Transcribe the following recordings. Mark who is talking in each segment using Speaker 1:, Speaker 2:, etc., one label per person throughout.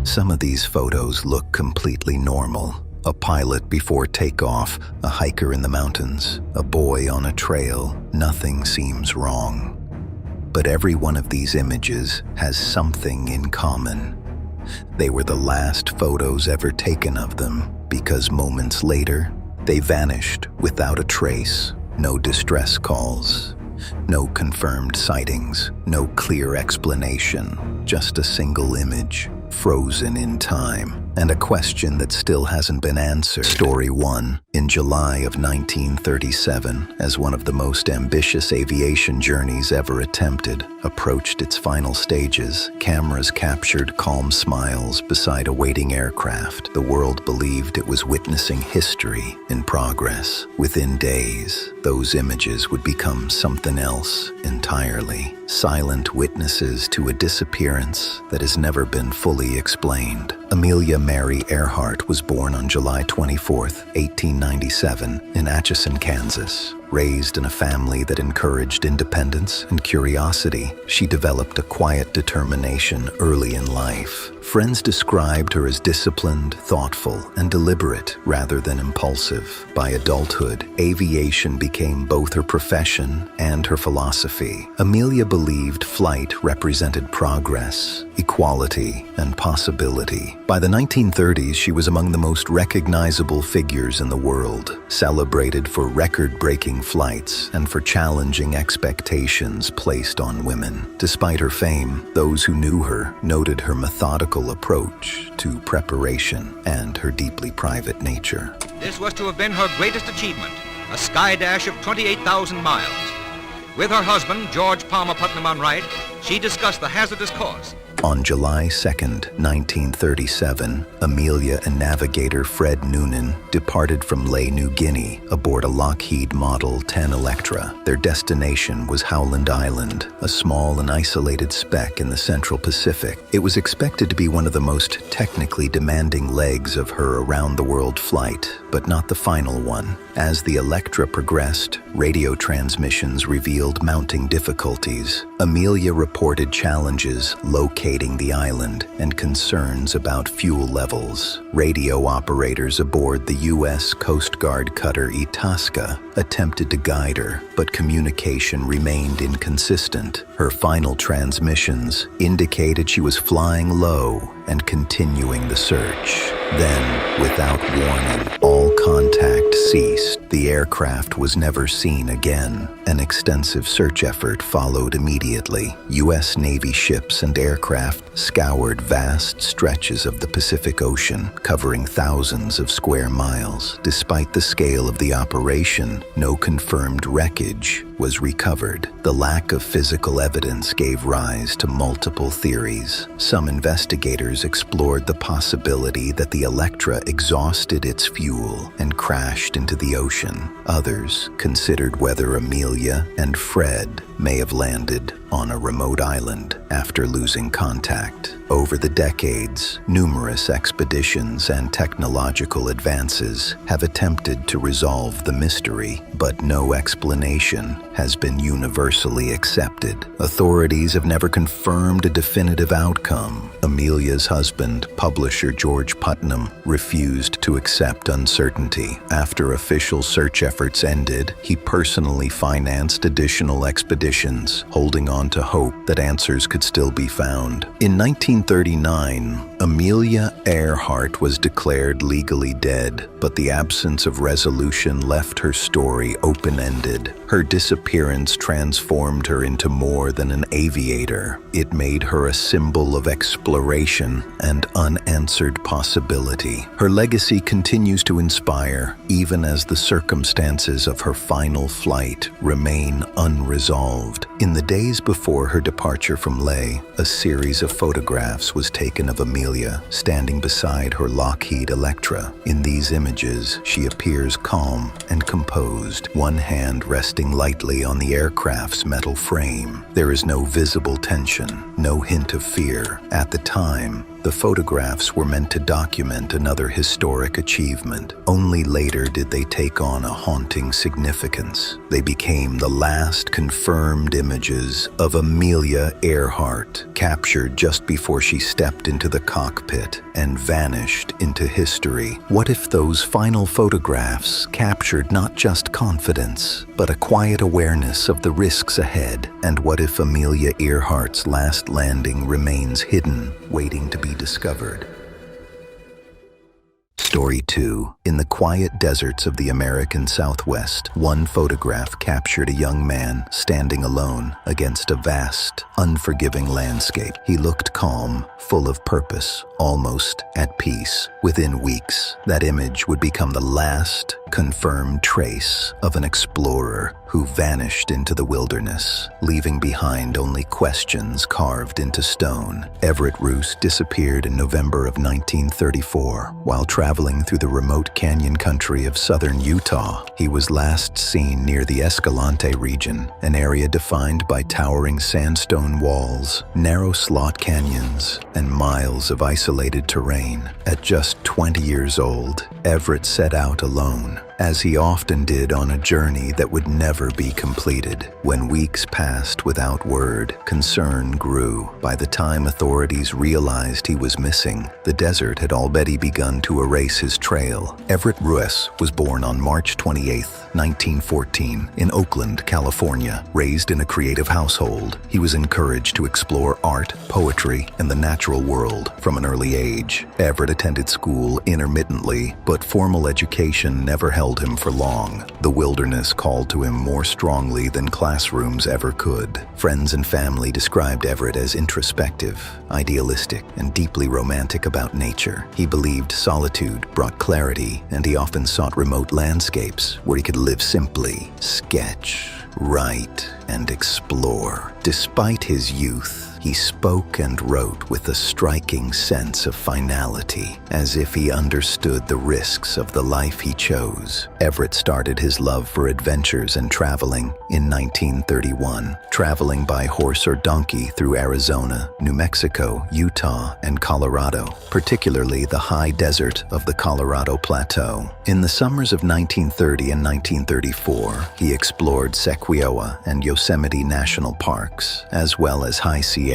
Speaker 1: Some of these photos look completely normal. A pilot before takeoff, a hiker in the mountains, a boy on a trail. Nothing seems wrong. But every one of these images has something in common. They were the last photos ever taken of them, because moments later, they vanished without a trace. No distress calls, no confirmed sightings, no clear explanation, just a single image, frozen in time, and a question that still hasn't been answered. Story 1. In July of 1937, as one of the most ambitious aviation journeys ever attempted approached its final stages, cameras captured calm smiles beside a waiting aircraft. The world believed it was witnessing history in progress. Within days, those images would become something else entirely. Silent witnesses to a disappearance that has never been fully explained. Amelia Mary Earhart was born on July 24, 1897, in Atchison, Kansas. Raised in a family that encouraged independence and curiosity, she developed a quiet determination early in life. Friends described her as disciplined, thoughtful, and deliberate rather than impulsive. By adulthood, aviation became both her profession and her philosophy. Amelia believed flight represented progress, equality, and possibility. By the 1930s, she was among the most recognizable figures in the world, celebrated for record-breaking flights and for challenging expectations placed on women. Despite her fame, those who knew her noted her methodical approach to preparation and her deeply private nature.
Speaker 2: This was to have been her greatest achievement, a sky dash of 28,000 miles. With her husband, George Palmer Putnam on right, she discussed the hazardous course.
Speaker 1: On July 2, 1937, Amelia and navigator Fred Noonan departed from Lae, New Guinea aboard a Lockheed Model 10 Electra. Their destination was Howland Island, a small and isolated speck in the Central Pacific. It was expected to be one of the most technically demanding legs of her around-the-world flight, but not the final one. As the Electra progressed, radio transmissions revealed mounting difficulties. Amelia reported challenges locating the island and concerns about fuel levels. Radio operators aboard the U.S. Coast Guard cutter Itasca attempted to guide her, but communication remained inconsistent. Her final transmissions indicated she was flying low and continuing the search. Then, without warning, all contact ceased. The aircraft was never seen again. An extensive search effort followed immediately. U.S. Navy ships and aircraft scoured vast stretches of the Pacific Ocean, covering thousands of square miles. Despite the scale of the operation, no confirmed wreckage was recovered. The lack of physical evidence gave rise to multiple theories. Some investigators explored the possibility that the Electra exhausted its fuel and crashed into the ocean. Others considered whether Amelia and Fred may have landed on a remote island after losing contact. Over the decades, numerous expeditions and technological advances have attempted to resolve the mystery, but no explanation has been universally accepted. Authorities have never confirmed a definitive outcome. Amelia's husband, publisher George Putnam, refused to accept uncertainty. After official search efforts ended, he personally financed additional expeditions, holding on to hope that answers could still be found. In 1939, Amelia Earhart was declared legally dead, but the absence of resolution left her story open-ended. Her disappearance transformed her into more than an aviator. It made her a symbol of exploration and unanswered possibility. Her legacy continues to inspire, even as the circumstances of her final flight remain unresolved. In the days before her departure from Lae, a series of photographs was taken of Amelia standing beside her Lockheed Electra. In these images, she appears calm and composed, one hand resting lightly on the aircraft's metal frame. There is no visible tension, no hint of fear. At the time, The photographs were meant to document another historic achievement. Only later did they take on a haunting significance. They became the last confirmed images of Amelia Earhart, captured just before she stepped into the cockpit and vanished into history. What if those final photographs captured not just confidence, but a quiet awareness of the risks ahead? And what if Amelia Earhart's last landing remains hidden, waiting to be discovered? Story 2. In the quiet deserts of the American Southwest, one photograph captured a young man standing alone against a vast, unforgiving landscape. He looked calm, full of purpose, almost at peace. Within weeks, that image would become the last confirmed trace of an explorer who vanished into the wilderness, leaving behind only questions carved into stone. Everett Ruess disappeared in November of 1934 while traveling through the remote canyon country of southern Utah. He was last seen near the Escalante region, an area defined by towering sandstone walls, narrow slot canyons, and miles of isolated terrain. At just 20 years old, Everett set out alone, as he often did on a journey that would never be completed. When weeks passed without word, concern grew. By the time authorities realized he was missing, the desert had already begun to erase his trail. Everett Ruess was born on March 28, 1914, in Oakland, California. Raised in a creative household, he was encouraged to explore art, poetry, and the natural world from an early age. Everett attended school intermittently, but formal education never held him for long. The wilderness called to him more strongly than classrooms ever could. Friends and family described Everett as introspective, idealistic, and deeply romantic about nature. He believed solitude brought clarity, and he often sought remote landscapes where he could live simply, sketch, write, and explore. Despite his youth, he spoke and wrote with a striking sense of finality, as if he understood the risks of the life he chose. Everett started his love for adventures and traveling in 1931, traveling by horse or donkey through Arizona, New Mexico, Utah, and Colorado, particularly the high desert of the Colorado Plateau. In the summers of 1930 and 1934, he explored Sequoia and Yosemite National Parks, as well as High Sierra,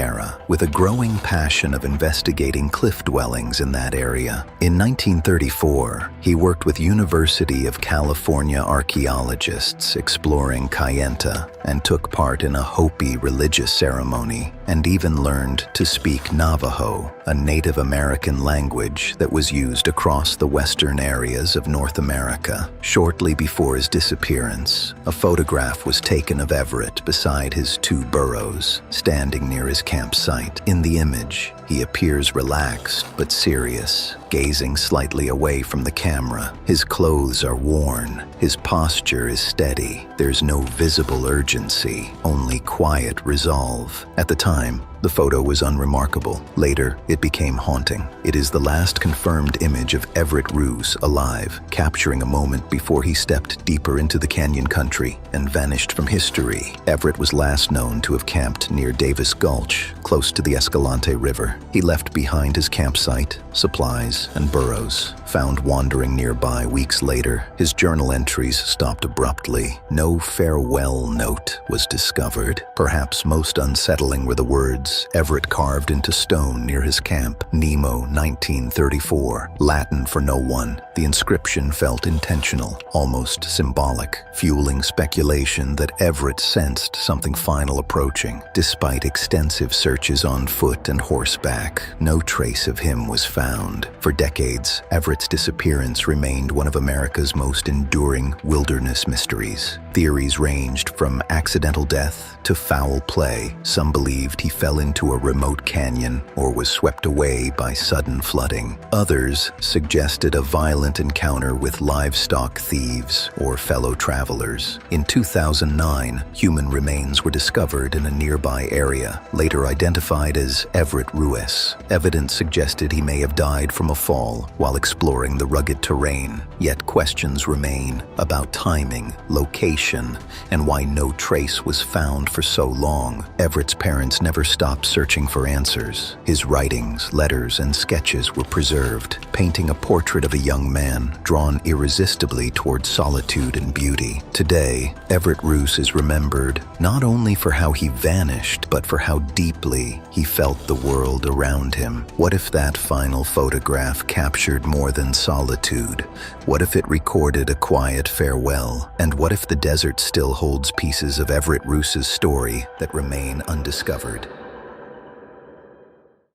Speaker 1: with a growing passion of investigating cliff dwellings in that area. In 1934, he worked with University of California archaeologists exploring Kayenta and took part in a Hopi religious ceremony, and even learned to speak Navajo, a Native American language that was used across the western areas of North America. Shortly before his disappearance, a photograph was taken of Everett beside his two burros, standing near his campsite. In the image, he appears relaxed but serious, gazing slightly away from the camera. His clothes are worn. His posture is steady. There's no visible urgency, only quiet resolve. At the time, the photo was unremarkable. Later, it became haunting. It is the last confirmed image of Everett Ruess alive, capturing a moment before he stepped deeper into the canyon country and vanished from history. Everett was last known to have camped near Davis Gulch, close to the Escalante River. He left behind his campsite, supplies, and burros. Found wandering nearby weeks later, his journal entries stopped abruptly. No farewell note was discovered. Perhaps most unsettling were the words Everett carved into stone near his camp: Nemo 1934, Latin for no one. The inscription felt intentional, almost symbolic, fueling speculation that Everett sensed something final approaching. Despite extensive searches on foot and horseback, no trace of him was found. For decades, Everett's disappearance remained one of America's most enduring wilderness mysteries. Theories ranged from accidental death to foul play. Some believed he fell into a remote canyon or was swept away by sudden flooding. Others suggested a violent encounter with livestock thieves or fellow travelers. In 2009, human remains were discovered in a nearby area, later identified as Everett Ruess. Evidence suggested he may have died from a fall while exploring exploring the rugged terrain, yet questions remain about timing, location, and why no trace was found for so long. Everett's parents never stopped searching for answers. His writings, letters, and sketches were preserved, painting a portrait of a young man drawn irresistibly towards solitude and beauty. Today, Everett Ruess is remembered not only for how he vanished, but for how deeply he felt the world around him. What if that final photograph captured more than solitude? What if it recorded a quiet farewell? And what if the desert still holds pieces of Everett Ruess's story that remain undiscovered?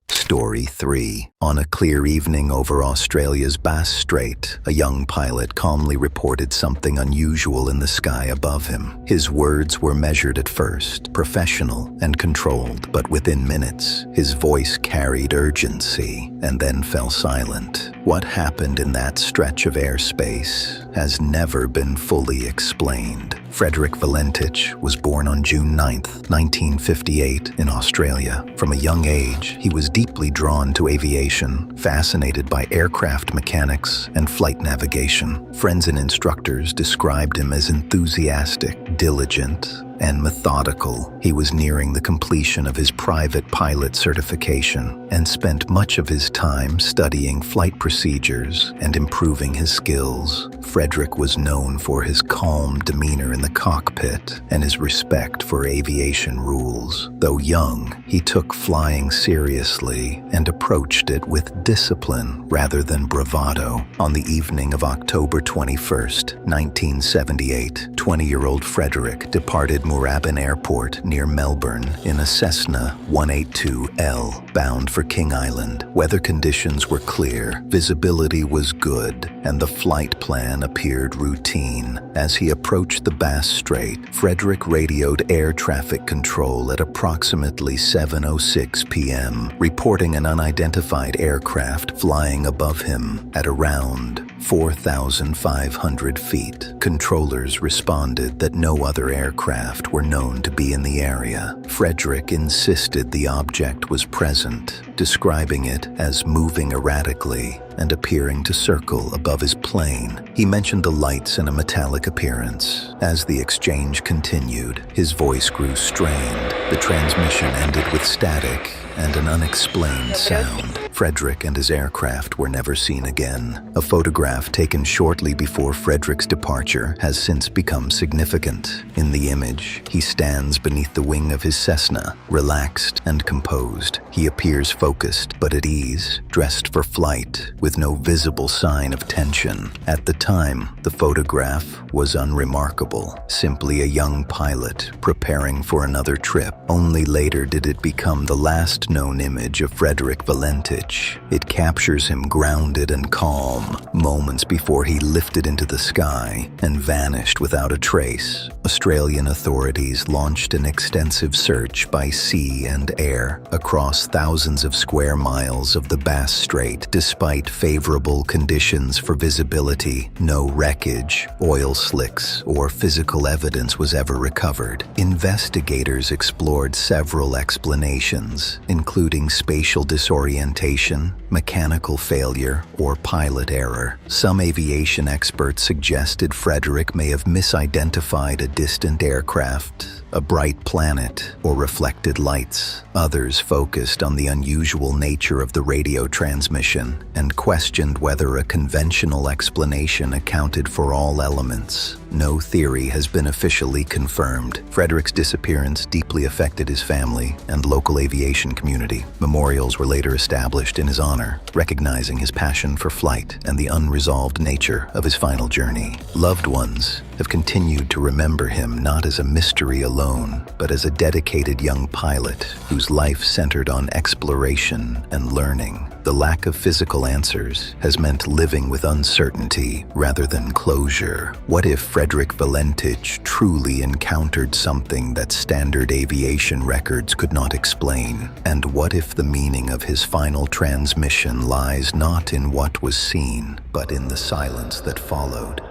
Speaker 1: Story 3. On a clear evening over Australia's Bass Strait, a young pilot calmly reported something unusual in the sky above him. His words were measured at first, professional and controlled, but within minutes, his voice carried urgency and then fell silent. What happened in that stretch of airspace has never been fully explained. Frederick Valentich was born on June 9, 1958, in Australia. From a young age, he was deeply drawn to aviation, fascinated by aircraft mechanics and flight navigation. Friends and instructors described him as enthusiastic, diligent, and methodical. He was nearing the completion of his private pilot certification and spent much of his time studying flight procedures and improving his skills. Frederick was known for his calm demeanor in the cockpit and his respect for aviation rules. Though young, he took flying seriously and approached it with discipline rather than bravado. On the evening of October 21, 1978, 20-year-old Frederick departed Moorabbin Airport near Melbourne in a Cessna 182L bound for King Island. Weather conditions were clear, visibility was good, and the flight plan appeared routine. As he approached the Bass Strait, Frederick radioed air traffic control at approximately 7:06 p.m., reporting an unidentified aircraft flying above him at around 4,500 feet. Controllers responded that no other aircraft were known to be in the area. Frederick insisted the object was present, describing it as moving erratically and appearing to circle above his plane. He mentioned the lights and a metallic appearance. As the exchange continued, his voice grew strained. The transmission ended with static and an unexplained sound. Frederick and his aircraft were never seen again. A photograph taken shortly before Frederick's departure has since become significant. In the image, he stands beneath the wing of his Cessna, relaxed and composed. He appears focused but at ease, dressed for flight, with no visible sign of tension. At the time, the photograph was unremarkable, simply a young pilot preparing for another trip. Only later did it become the last known image of Frederick Valentich. It captures him grounded and calm, moments before he lifted into the sky and vanished without a trace. Australian authorities launched an extensive search by sea and air across thousands of square miles of the Bass Strait. Despite favorable conditions for visibility, no wreckage, oil slicks, or physical evidence was ever recovered. Investigators explored several explanations, including spatial disorientation, mechanical failure, or pilot error. Some aviation experts suggested Frederick may have misidentified a distant aircraft, a bright planet, or reflected lights. Others focused on the unusual nature of the radio transmission and questioned whether a conventional explanation accounted for all elements. No theory has been officially confirmed. Frederick's disappearance deeply affected his family and local aviation community. Memorials were later established in his honor, recognizing his passion for flight and the unresolved nature of his final journey. Loved ones have continued to remember him not as a mystery alone, but as a dedicated young pilot whose life centered on exploration and learning. The lack of physical answers has meant living with uncertainty rather than closure. What if Frederick Valentich truly encountered something that standard aviation records could not explain? And what if the meaning of his final transmission lies not in what was seen, but in the silence that followed?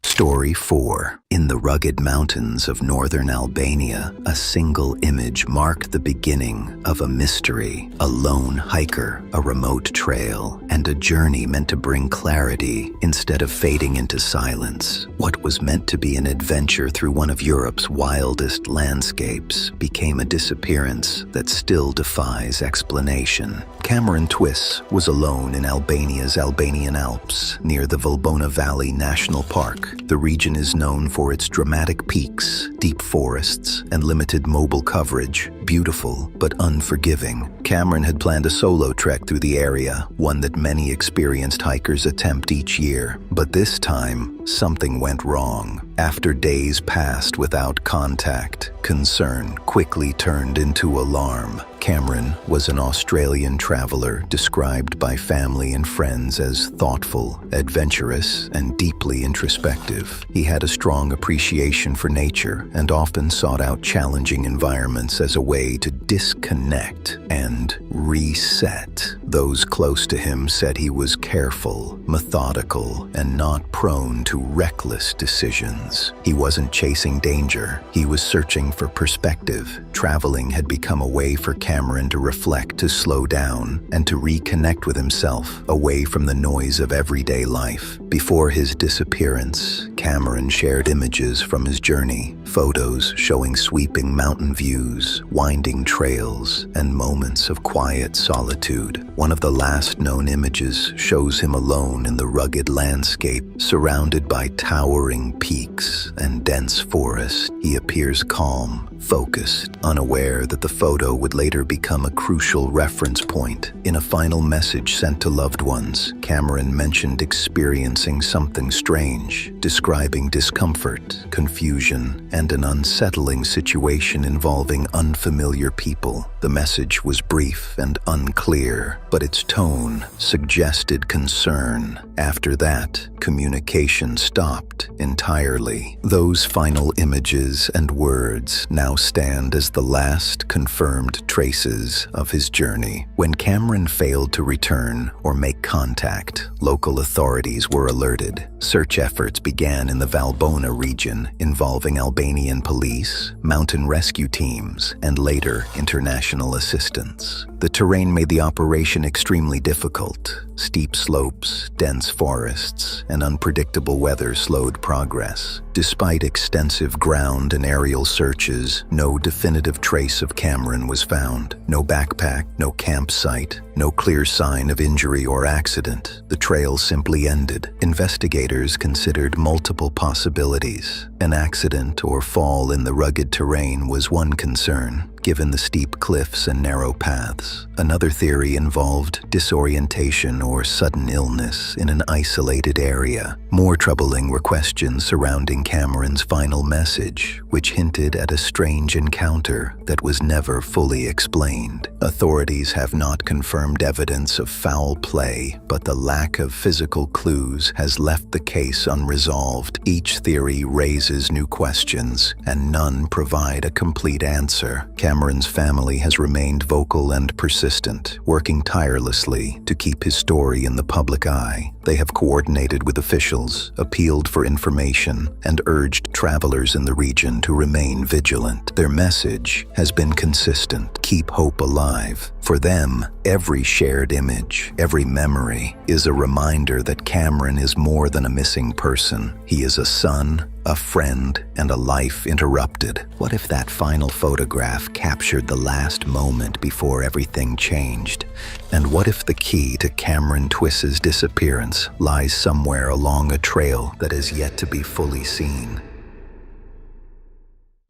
Speaker 1: Story 4. In the rugged mountains of northern Albania, a single image marked the beginning of a mystery, a lone hiker, a remote trail, and a journey meant to bring clarity instead of fading into silence. What was meant to be an adventure through one of Europe's wildest landscapes became a disappearance that still defies explanation. Cameron Twiss was alone in Albania's Albanian Alps, near the Valbona Valley National Park. The region is known for its dramatic peaks, deep forests, and limited mobile coverage. Beautiful but unforgiving, Cameron had planned a solo trek through the area, one that many experienced hikers attempt each year. But this time, something went wrong. After days passed without contact, concern quickly turned into alarm. Cameron was an Australian traveler described by family and friends as thoughtful, adventurous, and deeply introspective. He had a strong appreciation for nature and often sought out challenging environments as a way to disconnect and reset. Those close to him said he was careful, methodical, and not prone to reckless decisions. He wasn't chasing danger, he was searching for perspective. Traveling had become a way for Cameron to reflect, to slow down, and to reconnect with himself, away from the noise of everyday life. Before his disappearance, Cameron shared images from his journey, photos showing sweeping mountain views, winding trails, and moments of quiet solitude. One of the last known images shows him alone in the rugged landscape, surrounded by towering peaks and dense forest. He appears calm, focused, unaware that the photo would later become a crucial reference point. In a final message sent to loved ones, Cameron mentioned experiencing something strange, describing discomfort, confusion, and an unsettling situation involving unfamiliar people. The message was brief and unclear, but its tone suggested concern. After that, communication stopped entirely. Those final images and words now stand as the last confirmed traces of his journey. When Cameron failed to return or make contact, local authorities were alerted. Search efforts began in the Valbona region, involving Albanian police, mountain rescue teams, and later international assistance. The terrain made the operation extremely difficult. Steep slopes, dense forests, and unpredictable weather slowed progress. Despite extensive ground and aerial searches, no definitive trace of Cameron was found. No backpack, no campsite, no clear sign of injury or accident. The trail simply ended. Investigators considered multiple possibilities. An accident or fall in the rugged terrain was one concern, given the steep cliffs and narrow paths. Another theory involved disorientation or sudden illness in an isolated area. More troubling were questions surrounding Cameron's final message, which hinted at a strange encounter that was never fully explained. Authorities have not confirmed evidence of foul play, but the lack of physical clues has left the case unresolved. Each theory raises new questions, and none provide a complete answer. Cameron's family has remained vocal and persistent, working tirelessly to keep his story in the public eye. They have coordinated with officials, appealed for information, and urged travelers in the region to remain vigilant. Their message has been consistent: keep hope alive. For them, every shared image, every memory, is a reminder that Cameron is more than a missing person. He is a son, a friend, and a life interrupted. What if that final photograph captured the last moment before everything changed? And what if the key to Cameron Twiss's disappearance lies somewhere along a trail that is yet to be fully seen?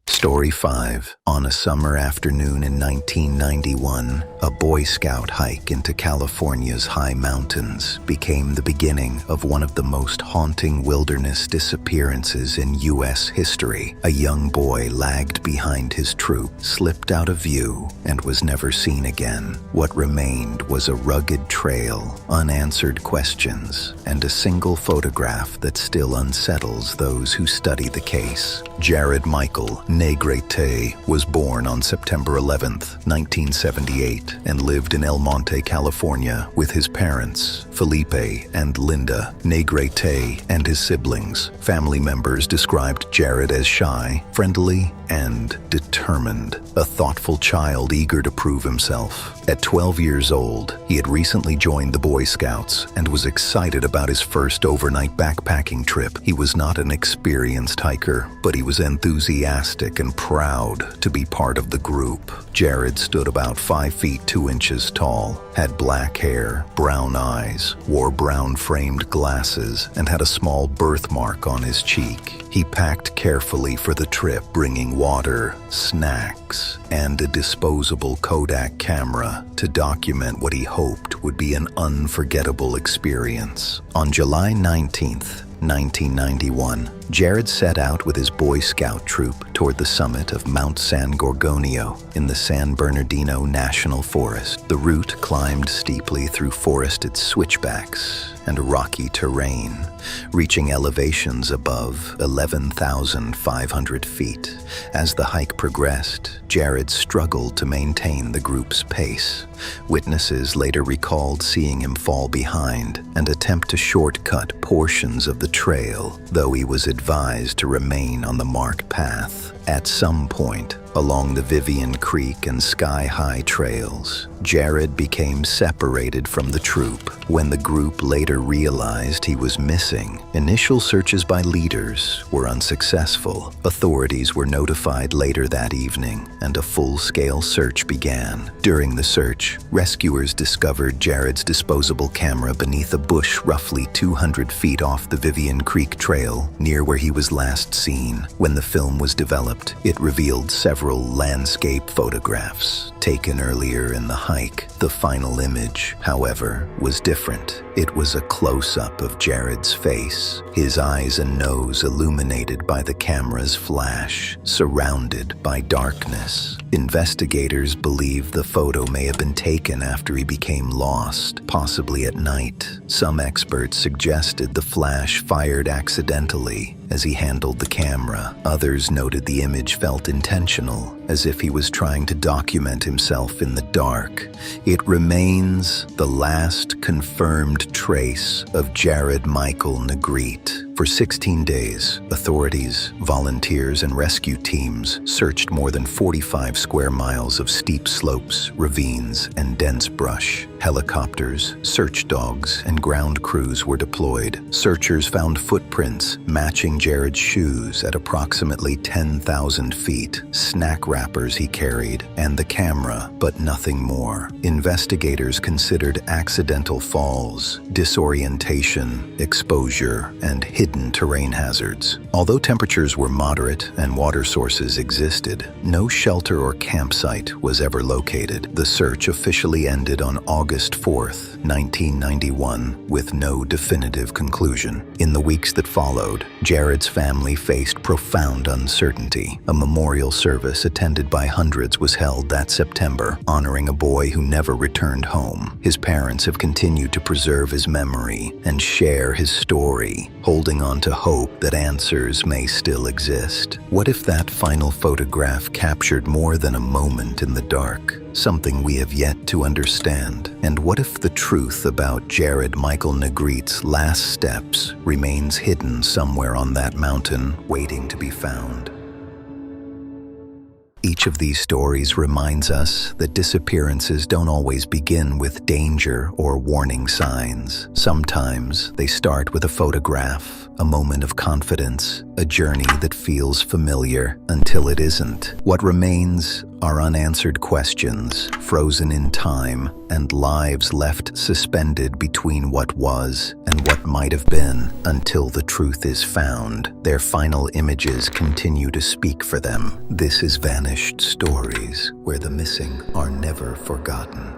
Speaker 1: Story 5. On a summer afternoon in 1991, a Boy Scout hike into California's high mountains became the beginning of one of the most haunting wilderness disappearances in U.S. history. A young boy lagged behind his troop, slipped out of view, and was never seen again. What remained was a rugged trail, unanswered questions, and a single photograph that still unsettles those who study the case. Jared Michael, Negrete was born on September 11, 1978, and lived in El Monte, California, with his parents, Felipe and Linda. Negrete and his siblings, family members described Jared as shy, friendly, and determined, a thoughtful child eager to prove himself. At 12 years old, he had recently joined the Boy Scouts and was excited about his first overnight backpacking trip. He was not an experienced hiker, but he was enthusiastic and proud to be part of the group. Jared stood about 5 feet 2 inches tall, had black hair, brown eyes, wore brown-framed glasses, and had a small birthmark on his cheek. He packed carefully for the trip, bringing water, snacks, and a disposable Kodak camera to document what he hoped would be an unforgettable experience. On July 19th, 1991, Jared set out with his Boy Scout troop toward the summit of Mount San Gorgonio in the San Bernardino National Forest. The route climbed steeply through forested switchbacks and rocky terrain, reaching elevations above 11,500 feet. As the hike progressed, Jared struggled to maintain the group's pace. Witnesses later recalled seeing him fall behind and attempt to shortcut portions of the trail, though he was advised to remain on the marked path. At some point, along the Vivian Creek and Sky High trails, Jared became separated from the troop. When the group later realized he was missing, initial searches by leaders were unsuccessful. Authorities were notified later that evening, and a full-scale search began. During the search, rescuers discovered Jared's disposable camera beneath a bush roughly 200 feet off the Vivian Creek Trail, near where he was last seen. When the film was developed, it revealed several landscape photographs taken earlier in the hike. The final image, however, was different. It was a close-up of Jared's face, his eyes and nose illuminated by the camera's flash, surrounded by darkness. Investigators believe the photo may have been taken after he became lost, possibly at night. Some experts suggested the flash fired accidentally as he handled the camera. Others noted the image felt intentional, as if he was trying to document himself in the dark. It remains the last confirmed trace of Jared Michael Negrete. For 16 days, authorities, volunteers, and rescue teams searched more than 45 square miles of steep slopes, ravines, and dense brush. Helicopters, search dogs, and ground crews were deployed. Searchers found footprints matching Jared's shoes at approximately 10,000 feet, snack wrappers he carried, and the camera, but nothing more. Investigators considered accidental falls, disorientation, exposure, and hidden terrain hazards. Although temperatures were moderate and water sources existed, no shelter or campsite was ever located. The search officially ended on August 4th, 1991, with no definitive conclusion. In the weeks that followed, Jared's family faced profound uncertainty. A memorial service attended by hundreds was held that September, honoring a boy who never returned home. His parents have continued to preserve his memory and share his story, holding on to hope that answers may still exist. What if that final photograph captured more than a moment in the dark, something we have yet to understand? And what if the truth about Jared Michael Negrete's last steps remains hidden somewhere on that mountain, waiting to be found? Each of these stories reminds us that disappearances don't always begin with danger or warning signs. Sometimes they start with a photograph, a moment of confidence, a journey that feels familiar until it isn't. What remains are unanswered questions, frozen in time, and lives left suspended between what was and what might have been until the truth is found. Their final images continue to speak for them. This is Vanished Stories, where the missing are never forgotten.